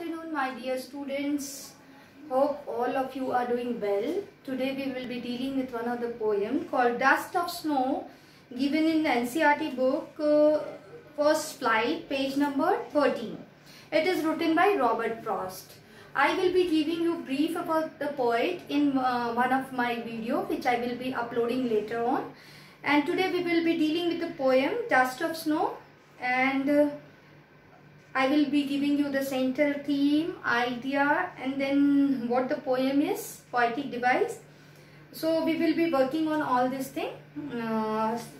afternoon, my dear students. Hope all of you are doing well. Today we will be dealing with one of the poem called Dust of Snow, given in the NCERT book, First Flight, page number 13. It is written by Robert Frost. I will be giving you brief about the poet in one of my video, which I will be uploading later on. And today we will be dealing with the poem Dust of Snow, and I will be giving you the central theme, idea, and then what the poem is, poetic device. So we will be working on all this thing.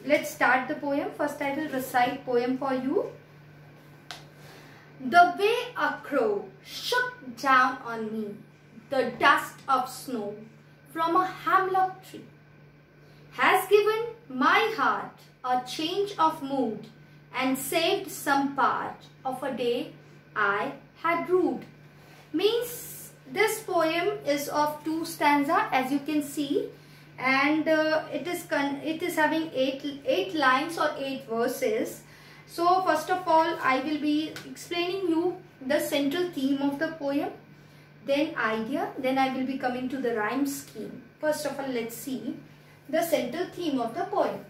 Let's start the poem. First I will recite poem for you. The way a crow shook down on me the dust of snow from a hemlock tree has given my heart a change of mood and saved some part of a day I had rued. Means this poem is of 2 stanza, as you can see, and it is having 8 lines or 8 verses. So first of all, I will be explaining you the central theme of the poem, then idea, then I will be coming to the rhyme scheme. First of all, let's see the central theme of the poem.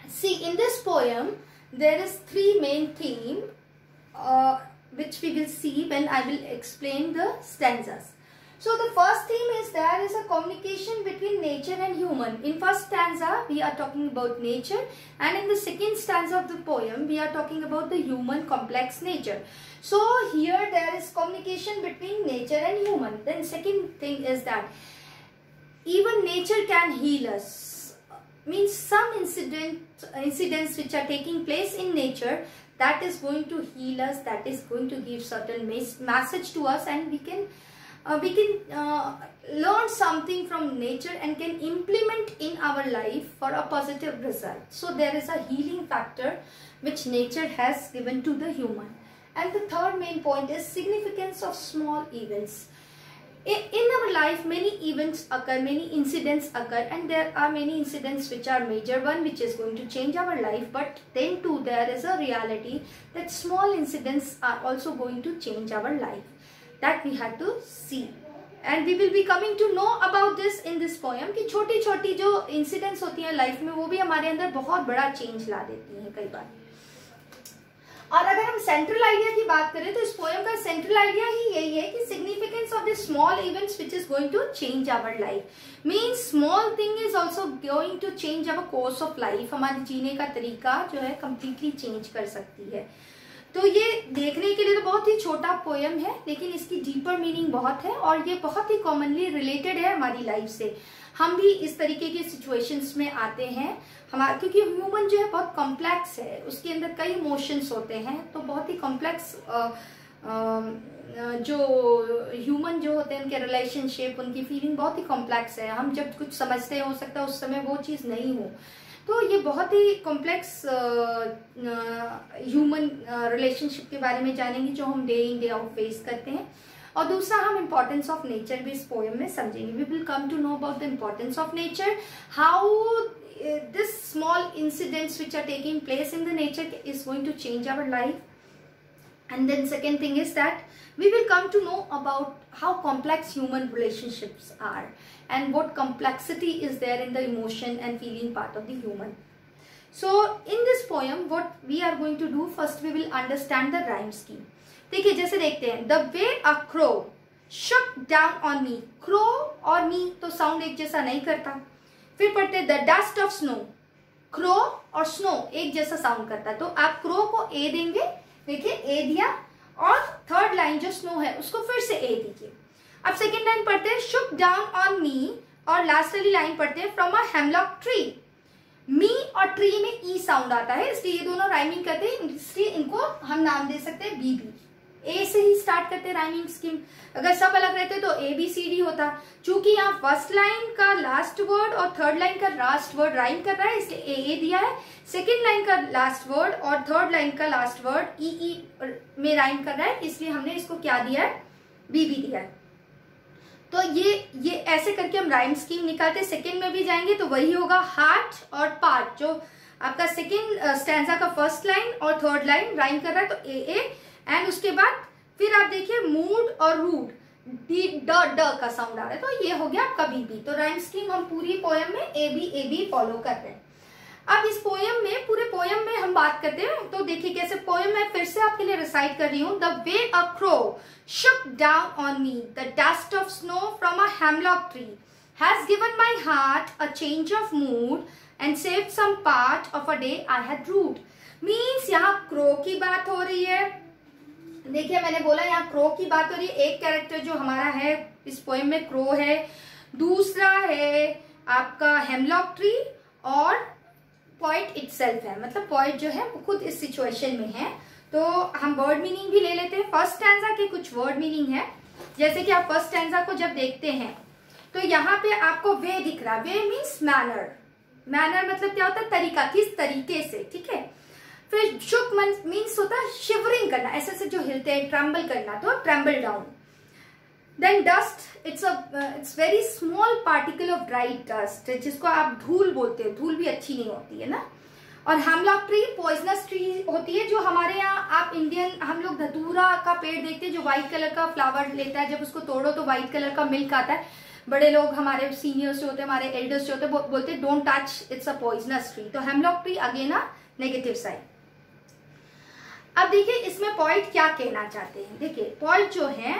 See, in this poem there is 3 main themes which we will see when I will explain the stanzas. So the first theme is there is a communication between nature and human. In first stanza we are talking about nature, and in the second stanza of the poem we are talking about the human complex nature. So here there is communication between nature and human. Then second thing is that even nature can heal us. Means some incidents which are taking place in nature, that is going to heal us, that is going to give certain message to us, and we can learn something from nature and can implement in our life for a positive result. So there is a healing factor which nature has given to the human. And the third main point is significance of small events. In our life, many events occur, many incidents occur, and there are many incidents which are major one which is going to change our life, but then too there is a reality that small incidents are also going to change our life. That we have to see, and we will be coming to know about this in this poem कि छोटी छोटी जो incidents होती हैं life में वो भी हमारे अंदर बहुत बड़ा चेंज ला देती हैं कई बार. और अगर हम सेंट्रल आइडिया की बात करें तो इस पोएम का सेंट्रल आइडिया ही यही है कि significance of the small events which is going to change our life. Means small thing is also going to change our course of life. हमारे जीने का तरीका जो है कंप्लीटली चेंज कर सकती है. तो ये देखने के लिए तो बहुत ही छोटा पोएम है, लेकिन इसकी डीपर मीनिंग बहुत है और ये बहुत ही कॉमनली रिलेटेड है हमारी लाइफ से. हम भी इस तरीके के सिचुएशंस में आते हैं हमारा, क्योंकि ह्यूमन जो है बहुत कॉम्प्लेक्स है, उसके अंदर कई इमोशंस होते हैं. तो बहुत ही कॉम्प्लेक्स जो ह्यूमन जो होते हैं उनके रिलेशनशिप, उनकी फीलिंग बहुत ही कॉम्प्लेक्स है. हम जब कुछ समझते हैं हो सकता है उस समय वो चीज़ नहीं हो. तो ये बहुत ही कॉम्प्लेक्स ह्यूमन रिलेशनशिप के बारे में जानेंगे जो हम day in day out face करते हैं. और दूसरा हम इम्पोर्टेंस ऑफ नेचर भी इस पोएम में समझेंगे. We will come to know about the importance of nature, how this small incidents which are taking place in the nature is going to change our life. And then second thing is that we will come to know about how complex human relationships are and what complexity is there in the emotion and feeling part of the human. So in this poem what we are going to do, first we will understand the rhyme scheme. देखिए जैसे देखते हैं, the way a crow shook down on me. crow और me तो sound एक जैसा नहीं करता. फिर पढ़ते the dust of snow. Crow और स्नो एक जैसा साउंड करता है, तो आप क्रो को ए देंगे. देखिए ए दिया, और थर्ड लाइन जो स्नो है उसको फिर से ए दीजिए. अब सेकेंड लाइन पढ़ते हैं शुक डाउन ऑन मी, और लास्ट वाली लाइन पढ़ते हैं फ्रॉम अ हेमलॉक ट्री. मी और ट्री में ई साउंड आता है, इसलिए ये दोनों राइमिंग करते हैं, इसलिए इनको हम नाम दे सकते हैं बीबी. ए से ही स्टार्ट करते हैं राइमिंग स्कीम. अगर सब अलग रहते तो ए बी सी डी होता. चूंकि यहाँ फर्स्ट लाइन का लास्ट वर्ड और थर्ड लाइन का लास्ट वर्ड राइम कर रहा है, इसलिए ए दिया है. सेकेंड लाइन का लास्ट वर्ड और थर्ड लाइन का लास्ट वर्ड ई में राइम कर रहा है, इसलिए हमने इसको क्या दिया है, बीबी दिया है. तो ये ऐसे करके हम राइम स्कीम निकालते. सेकेंड में भी जाएंगे तो वही होगा, हार्ट और पार्ट. जो आपका सेकेंड स्टैंजा का फर्स्ट लाइन और थर्ड लाइन राइम कर रहा है तो ए एंड उसके बाद फिर आप देखिए फिर मूड और रूड, डी ड का साउंड आ रहा है, तो ये हो गया आपका बीबी। तो राइम स्कीम हम पूरी पोयम में ए बी फॉलो कर रहे हैं। अब इस पोयम में, पूरे पोयम में हम बात करते हैं, तो देखिए कैसे पोयम मैं फिर से आपके लिए रिसाइट कर रही हूँ। The way a crow shook down on me the dust of snow from a hemlock tree has given my heart a change of mood and saved some part of a day I had rued। Means यहाँ crow की बात हो रही है। देखिए मैंने बोला यहाँ क्रो की बात हो रही है। एक कैरेक्टर जो हमारा है इस पोएम में क्रो है, दूसरा है आपका हेमलॉक ट्री, और पॉइंट इटसेल्फ है, मतलब पॉइंट जो है वो खुद इस सिचुएशन में है। तो हम वर्ड मीनिंग भी ले लेते हैं। फर्स्ट स्टैंजा के कुछ वर्ड मीनिंग है, जैसे कि आप फर्स्ट स्टैंजा को जब देखते हैं तो यहाँ पे आपको वे दिख रहा है। वे मीन्स मैनर, मैनर मतलब क्या होता है, तरीका, किस तरीके से, ठीक है। फिर शुक मीन्स होता है शिवरिंग करना, ऐसे से जो हिलते हैं, ट्रम्बल करना, तो crumble down. Then dust, it's very small particle of dry dust, जिसको आप धूल बोलते हो, धूल भी अच्छी नहीं होती है ना। और हेमलॉक ट्री पॉइजनस ट्री होती है, जो हमारे यहाँ आप इंडियन, हम लोग धतूरा का पेड़ देखते हैं जो व्हाइट कलर का फ्लावर लेता है, जब उसको तोड़ो तो व्हाइट कलर का मिल्क आता है। बड़े लोग, हमारे सीनियर्स जो होते हैं, हमारे एल्डर्स जो होते हैं, बोलते हैं don't touch, it's a poisonous tree. तो hemlock tree again a negative side. अब देखिए इसमें पॉइंट क्या कहना चाहते हैं। देखिए पॉइंट जो है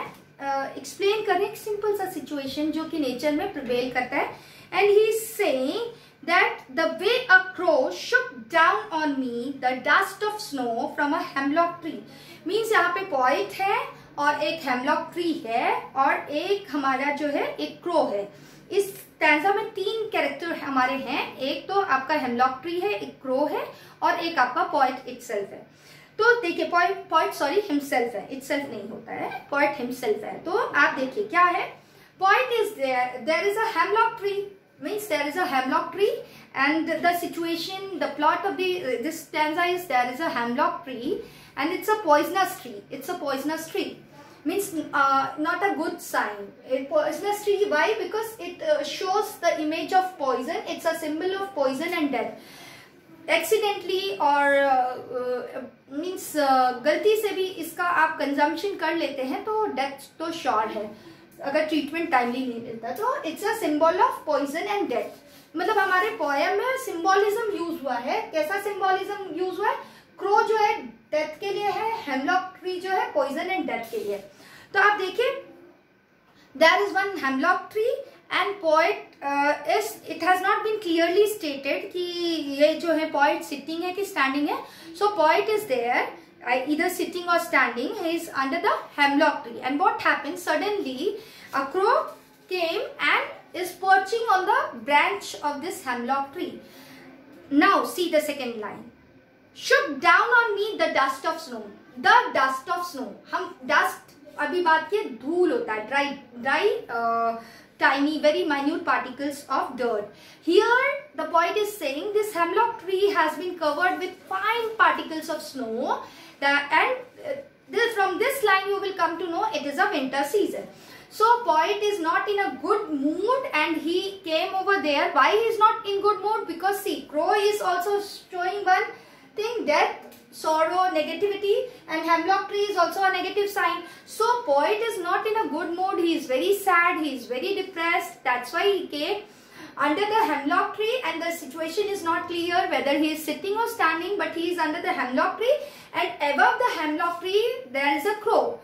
एक्सप्लेन करें एक सिंपल सा सिचुएशन जो कि नेचर में प्रिवेल करता है। And he is saying that the way a crow shook down on me the dust of snow from a hemlock tree। Means यहाँ पे पॉइंट है और एक हेमलॉक ट्री है और एक हमारा जो है एक क्रो है। इस स्टैंजा में तीन कैरेक्टर हमारे हैं, एक तो आपका हेमलॉक ट्री है, एक क्रो है और एक आपका पॉइंट इटसेल्फ है। तो देखिए पॉइंट सॉरी हिमसेल्फ है, इटसेल्फ नहीं होता है, पॉइंट हिमसेल्फ है। तो आप देखिए क्या है, point is there is a hemlock tree, means there is a hemlock tree, and the situation, the plot of this stanza is there is a hemlock tree and it's a poisonous tree. It's a poisonous tree means not a good sign. A poisonous tree, why? Because it shows the image of poison. It's a symbol of poison and death. Accidentally or means गलती से भी इसका आप consumption कर लेते हैं तो death तो श्योर है, अगर ट्रीटमेंट टाइमली नहीं मिलता। तो it's a symbol of poison and death. मतलब हमारे पोएम में सिंबॉलिज्म यूज हुआ है। कैसा सिंबॉलिज्म यूज हुआ है? क्रो जो है डेथ के लिए है, हेमलॉक ट्री जो है पॉइजन एंड डेथ के लिए। तो आप देखिए there is one hemlock tree and point it has not been clearly stated कि ये जो है पॉइंट सिटिंग है कि स्टैंडिंग है। So point is there either sitting or standing. He is under the hemlock tree, and what happened, suddenly a crow came and is perching on the branch of this hemlock tree. Now see the second line, shook down on me the dust of snow। the dust of snow, हम dust अभी बात किए, धूल होता है, dry tiny very minute particles of dirt। Here the poet is saying this hemlock tree has been covered with fine particles of snow, and from this line you will come to know it is a winter season। So poet is not in a good mood and he came over there। Why he is not in good mood? Because see, crow is also showing one thing, death, sorrow, negativity, and hemlock tree is also a negative sign। So poet is not in a good mood, he is very sad, he is very depressed, that's why he came under the hemlock tree, and the situation is not clear whether he is sitting or standing, but he is under the hemlock tree, and above the hemlock tree there is a crow,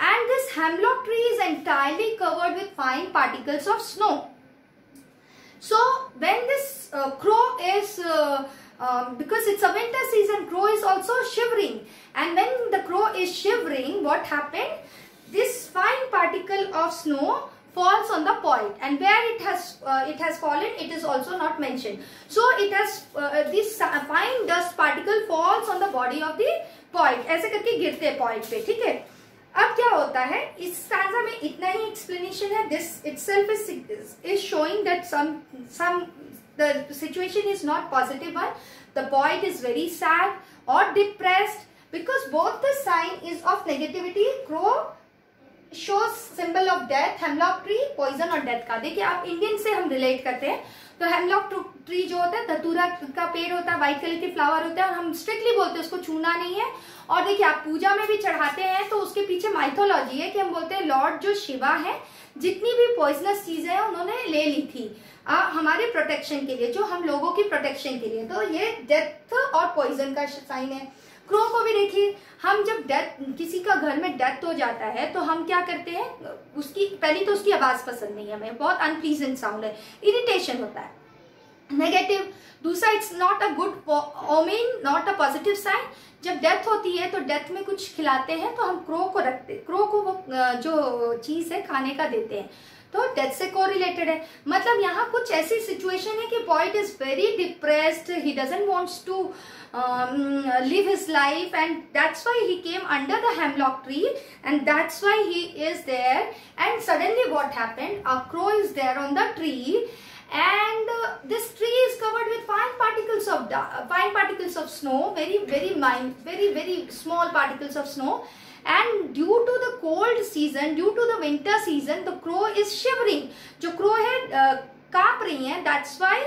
and this hemlock tree is entirely covered with fine particles of snow। So when this crow is because it's a winter season, crow is also shivering, and when the crow is shivering, what happened, this fine particle of snow falls on the point, and where it has fallen it is also not mentioned। So it has this fine dust particle falls on the body of the point, ऐसे करके गिरते हैं point पे, ठीक है। अब क्या होता है, इस स्टैंजा में इतना ही एक्सप्लेनेशन है। This itself is showing that the situation is not positive one। The poet is very sad or depressed because both the sign is of negativity। Crow shows symbol of death, hemlock tree, poison और death का। देखिए आप Indian से हम relate करते हैं तो hemlock tree जो होता है धतूरा का पेड़ होता है, व्हाइट कलर के फ्लावर होते हैं और हम स्ट्रिक्टली बोलते हैं उसको छूना नहीं है। और देखिए आप पूजा में भी चढ़ाते हैं तो उसके पीछे माइथोलॉजी है कि हम बोलते हैं लॉर्ड जो शिवा है जितनी भी पॉइजनस चीजें हैं उन्होंने ले ली थी हमारे प्रोटेक्शन के लिए, जो हम लोगों की प्रोटेक्शन के लिए। तो ये डेथ और पॉइजन का साइन है। क्रो को भी देखिए, हम जब डेथ किसी का घर में डेथ हो जाता है तो हम क्या करते हैं, उसकी पहली तो उसकी आवाज पसंद नहीं है हमें, बहुत अनप्लीजेंट साउंड है, इरिटेशन होता है, नेगेटिव। दूसरा it's not a good omen, not a positive sign. जब डेथ होती है तो डेथ में कुछ खिलाते हैं तो हम क्रो को रखते, क्रो को वो जो चीज है खाने का देते हैं, तो डेथ से कोरिलेटेड है। मतलब यहाँ कुछ ऐसी सिचुएशन है कि poet is very depressed, he doesn't wants to live his life and that's why he came under the hemlock tree and that's why he is there. And suddenly what happened, a crow is there on the tree and this tree is covered with fine particles of snow, very small particles of snow. And due to the cold season, due to the winter season, the crow is shivering. जो crow है कांप रही हैं, that's why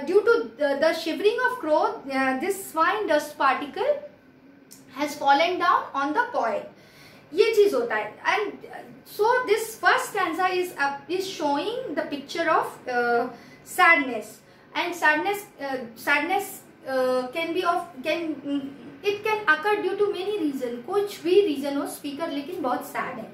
due to the shivering of crow, this fine dust particle has fallen down on the poet. ये चीज होता है। And so this first stanza is showing the picture of sadness, and sadness it can occur due to many reason, कुछ भी reason हो speaker लेकिन बहुत sad है।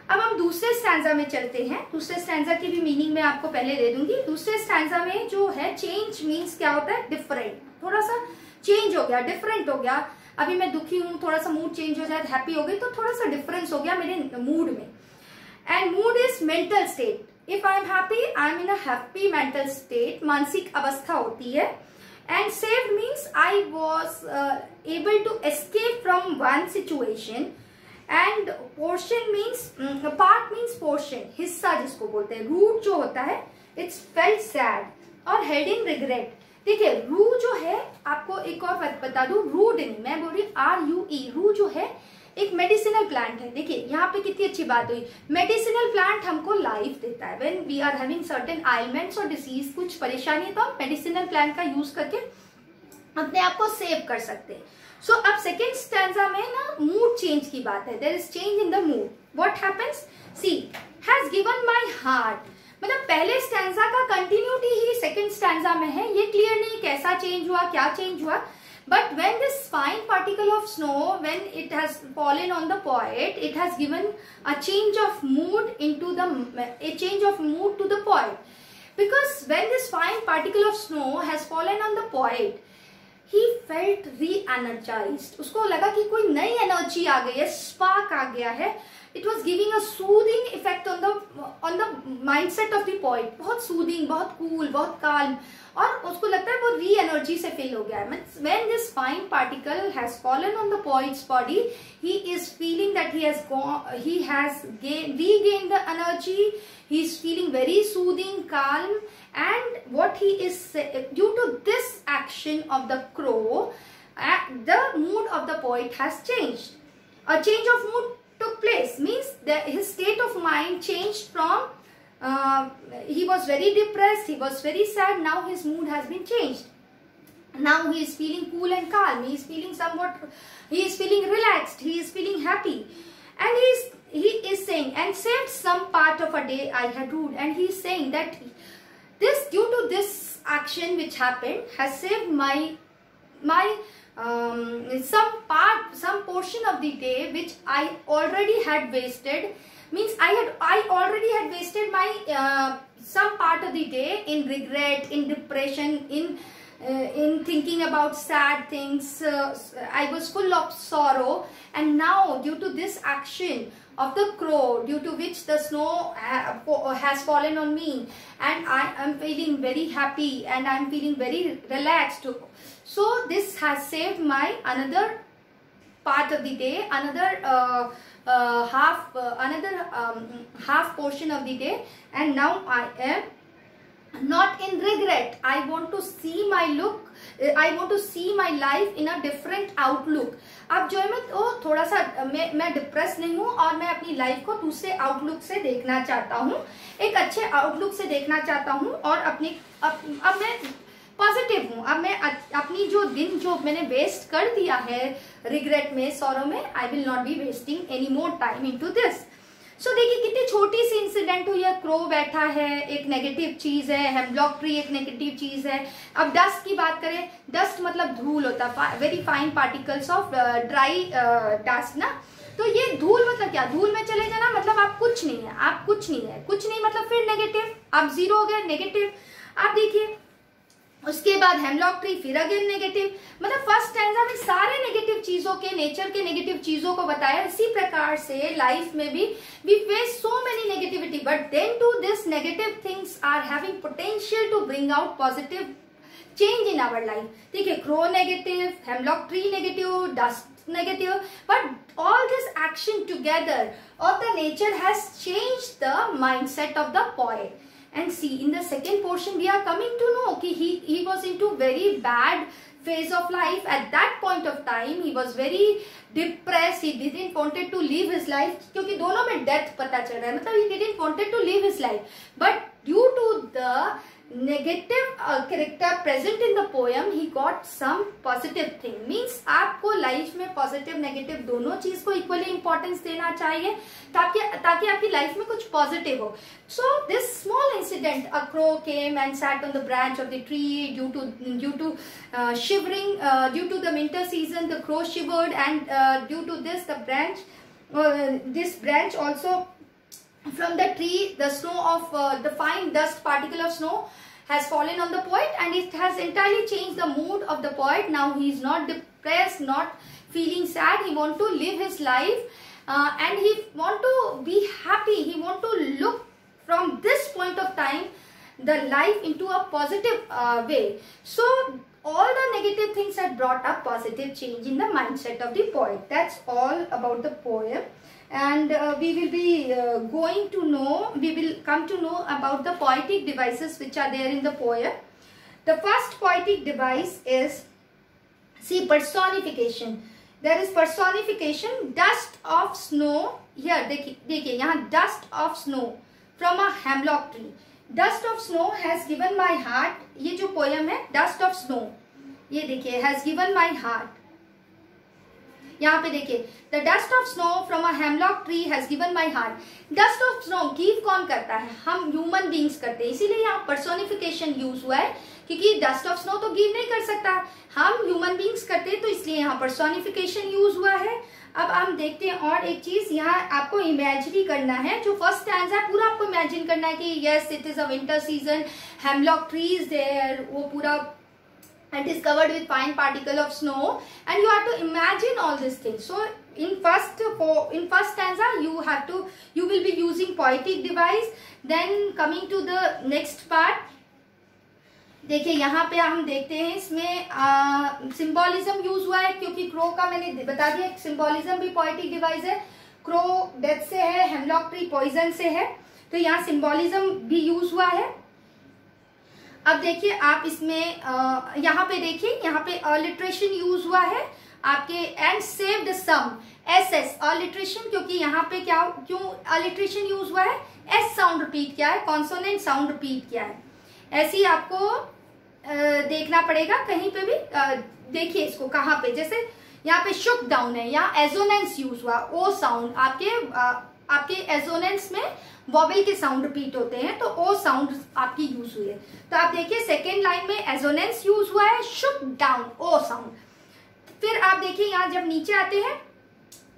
अब हम दूसरे स्टैंजा में चलते हैं। दूसरे स्टैंजा की भी मीनिंग मैं आपको पहले दे दूंगी। दूसरे स्टैंजा में जो है चेंज मीन्स क्या होता है, डिफरेंट, थोड़ा सा चेंज हो गया, डिफरेंट हो गया। अभी मैं दुखी हूं, थोड़ा सा मूड चेंज हो जाए, हैप्पी हो गई तो थोड़ा सा डिफरेंस हो गया मेरे मूड में। And mood is mental state, if I am happy I am in a happy mental state, मानसिक अवस्था होती है। And saved means I was able to escape from one situation. And portion means, part means portion, हिस्सा जिसको बोलते हैं। Rued जो होता है इट्स फेल्ट सैड और हेड इन रिग्रेट। देखिए रू जो है, आपको एक और बात बता दूं, रूड नहीं, मैं बोल रही RUE, रू जो है एक मेडिसिनल प्लांट है। देखिए यहाँ पे कितनी अच्छी बात हुई, मेडिसिनल प्लांट हमको लाइफ देता है। When we are having certain ailments और डिसीज, कुछ परेशानी है तो हम मेडिसिनल प्लांट का यूज करके अपने आप को सेव कर सकते हैं। सो अब सेकेंड स्टैंजा में ना मूड चेंज की बात है, there is change in the mood. What happens, she has given my heart, मतलब पहले स्टैंजा का कंटिन्यूटी ही सेकेंड स्टैंजा में है। ये क्लियर नहीं कैसा चेंज हुआ, क्या चेंज हुआ, but when this fine particle of snow, when it has fallen on the poet, it has given a change of mood into the, a change of mood to the poet, because when this fine particle of snow has fallen on the poet, he felt re-energized. उसको लगा कि कोई नई energy आ गई है, spark आ गया है। It was giving a soothing effect on the mindset of the poet. बहुत सूदिंग, बहुत कूल, बहुत काल्म, और उसको लगता है वो री एनर्जी से फिल हो गया है। When this fine particle has fallen on the poet's body, he is feeling that he has regained the energy. He is feeling very soothing, calm, and what he is, due to this action of the crow, the mood of the poet has changed. A change of mood took place, means that his state of mind changed from he was very depressed, he was very sad, now his mood has been changed. Now he is feeling cool and calm, he is feeling relaxed, he is feeling happy, and he is saying, and saved some part of a day I had ruled, and he is saying that this, due to this action which happened, has saved my some portion of the day which I already had wasted. Means I already had wasted my some part of the day in regret, in depression, in thinking about sad things. I was full of sorrow, and now due to this action of the crow, due to which the snow has fallen on me, and I am feeling very happy and I am feeling very relaxed. So this has saved my another part of the day, another half portion of the day, and now I am not in regret. I want to see my life in a different outlook. अब जो है मैं तो थोड़ा सा मैं depress नहीं हूँ और मैं अपनी लाइफ को दूसरे आउटलुक से देखना चाहता हूँ, एक अच्छे आउटलुक से देखना चाहता हूँ और अपनी अब मैं पॉजिटिव हूँ। अब मैं अपनी जो दिन जो मैंने वेस्ट कर दिया है रिग्रेट में, सॉरो में, I will not be wasting any more time into this. So देखिए कितनी छोटी सी इंसिडेंट हुई है, क्रो बैठा है, एक नेगेटिव चीज है, हेमलॉक ट्री एक नेगेटिव चीज है। अब डस्ट की बात करें, डस्ट मतलब धूल होता है, very fine particles of dry dust ना। तो ये धूल मतलब क्या, धूल में चले जाना मतलब आप कुछ नहीं है, आप कुछ नहीं है, कुछ नहीं मतलब फिर नेगेटिव, आप जीरो हो गए, नेगेटिव। आप देखिए उसके बाद हेमलॉक ट्री, फिर अगेन नेगेटिव। मतलब फर्स्ट स्टैंजा में सारे नेगेटिव चीजों के, नेचर के नेगेटिव चीजों को बताया। इसी प्रकार से लाइफ में भी we face so many negativity, but then to this negative things are having potential to bring out positive change in our life. देखिए crow negative, hemlock tree negative, dust negative, but all this action together of the nature has changed the mindset of the poet. And see, in the second portion we are coming to know कि he was into very bad phase of life. At that point of time he was very depressed, he didn't wanted to live his life, क्योंकि दोनों में death पता चल रहा है, मतलब he didn't wanted to live his life, but due to the negative character present in the poem he got some positive thing. Means आपको life में पॉजिटिव नेगेटिव दोनों चीज को इक्वली इंपॉर्टेंस देना चाहिए ताकि आपकी लाइफ में कुछ पॉजिटिव हो. So this small incident, a crow came and sat on the branch of the tree due to shivering, due to the winter season the crow shivered, and due to this the branch, this branch also from the tree, the snow of the fine dust particle of snow has fallen on the poet, and it has entirely changed the mood of the poet. Now he is not depressed, not feeling sad. He want to live his life, and he want to be happy. He want to look from this point of time the life into a positive way. So all the negative things had brought up positive change in the mindset of the poet. That's all about the poem. And we will be going to know, we will come to know about the poetic devices which are there in the poem. The first poetic device is, see, personification. There is personification, dust of snow. Here देखिए यहाँ dust of snow from a hemlock tree. Dust of snow has given my heart. ये जो poem है dust of snow, ये देखिए has given my heart. यहाँ पे देखिए the dust of snow from a hemlock tree has given my heart. Dust of snow give कौन करता है? हम human beings करते हैं, इसीलिए यहाँ personification यूज हुआ है, क्योंकि dust of snow तो give नहीं कर सकता, हम human beings करते हैं, तो इसलिए यहाँ personification यूज हुआ है. अब हम देखते हैं और एक चीज, यहाँ आपको इमेजिन करना है. जो फर्स्ट स्टैंजा है पूरा आपको इमेजिन करना है कि yes it is a winter season, hemlock tree is there, वो पूरा it is covered with fine particle of snow, and you have to imagine all these things. So in first stanza you will be using poetic device. Then coming to the next part, देखिए यहाँ पे हम देखते हैं इसमें symbolism use हुआ है, क्योंकि क्रो का मैंने बता दिया सिंबॉलिज्म भी पोएटिक डिवाइस है. क्रो डेथ से है, हेमलॉक ट्री पॉइजन से है, तो यहाँ सिंबॉलिज्म भी यूज हुआ है. अब देखिए आप इसमें यहाँ पे देखिए, यहाँ पे अलिट्रेशन यूज हुआ है आपके, and saved some S alliteration, क्योंकि यहाँ पे क्या क्यों अलिट्रेशन यूज हुआ है, एस साउंड रिपीट किया है, कॉन्सोनेंट साउंड रिपीट किया है. ऐसे ही आपको देखना पड़ेगा कहीं पे भी. देखिए इसको कहाँ पे, जैसे यहाँ पे शुक डाउन है, यहाँ एजोनेंस यूज हुआ, ओ साउंड आपके एजोनेंस में वॉवेल के साउंड रिपीट होते हैं, तो ओ साउंड आपकी यूज हुई है. तो आप देखिए सेकेंड लाइन में एजोनेंस यूज हुआ है, शुक डाउन, ओ साउंड. फिर आप देखिए यहाँ जब नीचे आते हैं,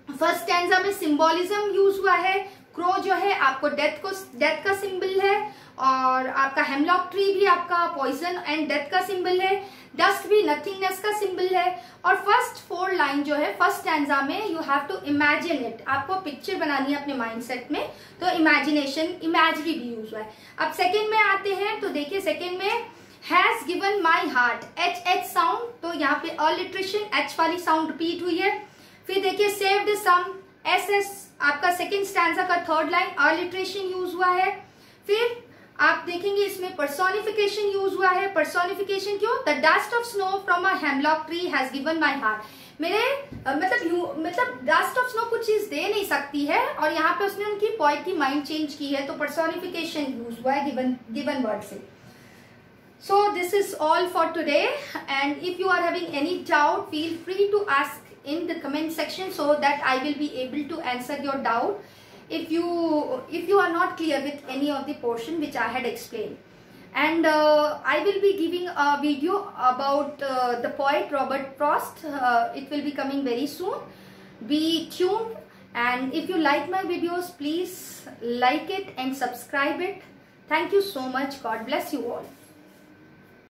फर्स्ट स्टैंजा में सिंबॉलिज्म यूज हुआ है. क्रो जो है आपको डेथ का सिंबल है, और आपका हेमलॉक ट्री भी आपका पॉइजन एंड डेथ का सिंबल है, डस्ट भी नथिंगनेस का सिंबल है. और फर्स्ट 4 लाइन जो है फर्स्ट स्टैंजा में you have to imagine it, आपको पिक्चर बनानी है अपने माइंडसेट में, तो इमेजिनेशन इमेजरी भी यूज हुआ है. अब सेकेंड में आते हैं, तो देखिए सेकेंड में has given my heart, H sound, तो यहाँ पे अलिट्रेशन एच वाली साउंड रिपीट हुई है. फिर देखिए सेव्ड सम, एस आपका सेकेंड स्टैंजा का थर्ड लाइन अलिट्रेशन यूज हुआ है. फिर आप देखेंगे इसमें पर्सोनिफिकेशन यूज हुआ है. पर्सोनिफिकेशन क्यों? The dust of snow from a hemlock tree has given my heart. मेरे मतलब डस्ट ऑफ स्नो कुछ चीज दे नहीं सकती है, और यहाँ पे उसने उनकी पोएट की माइंड चेंज की है, तो पर्सोनिफिकेशन यूज हुआ है गिवन वर्ड से. So this is all for today, and if you are having any doubt, feel free to ask in the comment section so that I will be able to answer your doubt if you are not clear with any of the portion which I had explained. And I will be giving a video about the poet Robert Frost. It will be coming very soon. Be tuned, and if you like my videos, please like it and subscribe it. Thank you so much. God bless you all.